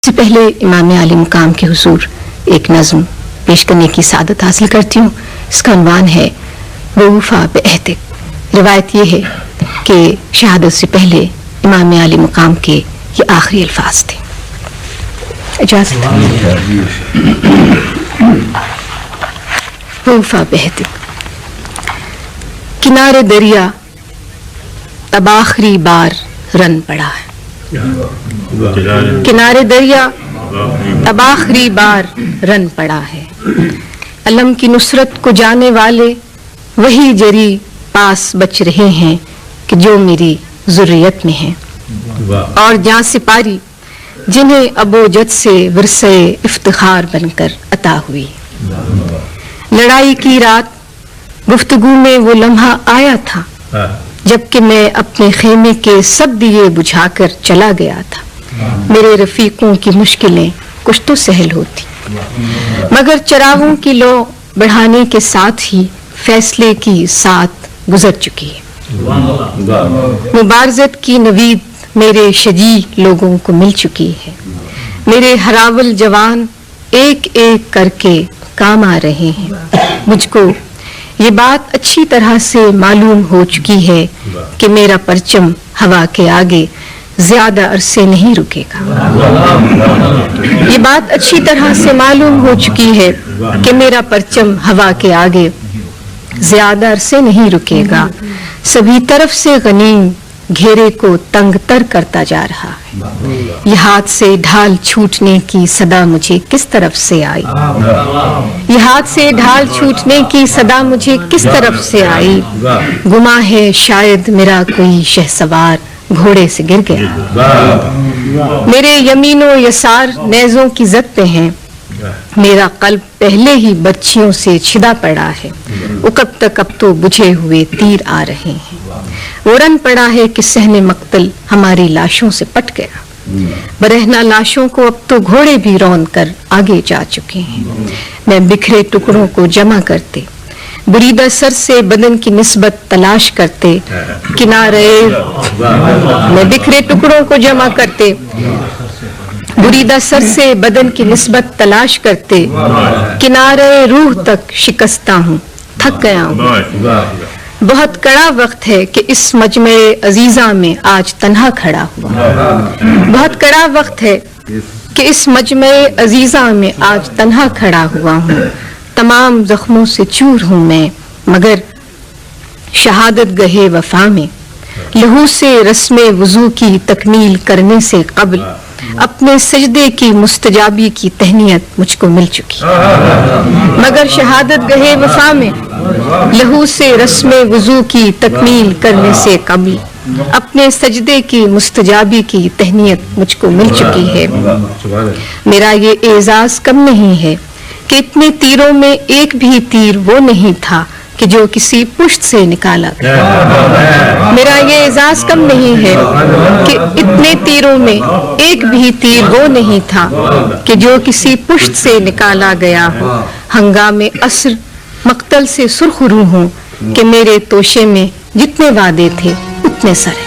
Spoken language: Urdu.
سے پہلے امام عالی مقام کے حضور ایک نظم پیش کرنے کی سعادت حاصل کرتی ہوں. اس کا عنوان ہے ووفا بعہدک. روایت یہ ہے کہ شہادت سے پہلے امام عالی مقام کے یہ آخری الفاظ تھے. اجازت ووفا بعہدک. کنارے دریا اب آخری بار رن پڑا ہے. کنارے دریا اب آخری بار رن پڑا ہے. علم کی نصرت کو جانے والے وہی جری پاس بچ رہے ہیں کہ جو میری ذریت میں ہیں، اور جاں سپاری جنہیں ابو جد سے ورثہ افتخار بن کر عطا ہوئی. لڑائی کی رات گفتگو میں وہ لمحہ آیا تھا جبکہ میں اپنے خیمے کے سب دیے بجھا کر چلا گیا تھا. میرے رفیقوں کی مشکلیں کچھ تو سہل ہوتی، مگر چراغوں کی لو بڑھانے کے ساتھ ہی فیصلے کی ساتھ گزر چکی ہے. مبارزت کی نوید میرے شجیع لوگوں کو مل چکی ہے. میرے ہراول جوان ایک ایک کر کے کام آ رہے ہیں. مجھ کو یہ بات اچھی طرح سے معلوم ہو چکی ہے کہ میرا پرچم ہوا کے آگے زیادہ عرصے نہیں رکے گا. یہ بات اچھی طرح سے معلوم ہو چکی ہے کہ میرا پرچم ہوا کے آگے زیادہ عرصے نہیں رکے گا. سبھی طرف سے غنیم گھیرے کو تنگ تر کرتا جا رہا ہے. یہ ہاتھ سے ڈھال چھوٹنے کی صدا مجھے کس طرف سے آئی. یہ ہاتھ سے ڈھال چھوٹنے کی صدا مجھے کس طرف سے آئی. گما ہے شاید میرا کوئی شہسوار گھوڑے سے گر گیا. میرے یمین و یسار نیزوں کی زد پہ ہیں. میرا قلب پہلے ہی بچیوں سے چھدا پڑا ہے. اکب تک اب تو بجھے ہوئے تیر آ رہے ہیں. اڑن پڑا ہے کہ صحن مقتل ہماری لاشوں سے پٹ گیا. برہنہ لاشوں کو اب تو گھوڑے بھی رون کر آگے جا چکے ہیں. میں بکھرے ٹکڑوں کو جمع کرتے بریدہ سر سے بدن کی نسبت تلاش کرتے کنارے میں بکھرے ٹکڑوں کو جمع کرتے بریدہ سر سے بدن کی نسبت تلاش کرتے کنارے روح تک شکستہ ہوں. تھک گیا ہوں. بہت کڑا وقت ہے کہ اس مجمع عزیزہ میں آج تنہا کھڑا ہوا. بہت کڑا وقت ہے کہ اس مجمع عزیزہ میں آج تنہا کھڑا ہوا ہوں. تمام زخموں سے چور ہوں میں، مگر شہادت گہے وفا میں لہو سے رسم وضو کی تکمیل کرنے سے قبل اپنے سجدے کی مستجابی کی تہنیت مجھ کو مل چکی. مگر شہادت گہے وفا میں لہو سے رسم وضو کی تکمیل کرنے سے قبل اپنے سجدے کی مستجابی کی تہنیت مجھ کو مل چکی ہے. میرا یہ اعزاز کم نہیں ہے کہ اتنے تیروں میں ایک بھی تیر وہ نہیں تھا کہ جو کسی پشت سے نکالا گیا. میرا یہ اعزاز کم نہیں ہے کہ اتنے تیروں میں ایک بھی تیر وہ نہیں تھا کہ جو کسی پشت سے نکالا گیا ہو. ہنگام عصر مقتل سے سرخ روح ہوں کہ میرے توشے میں جتنے وعدے تھے اتنے سر ہیں.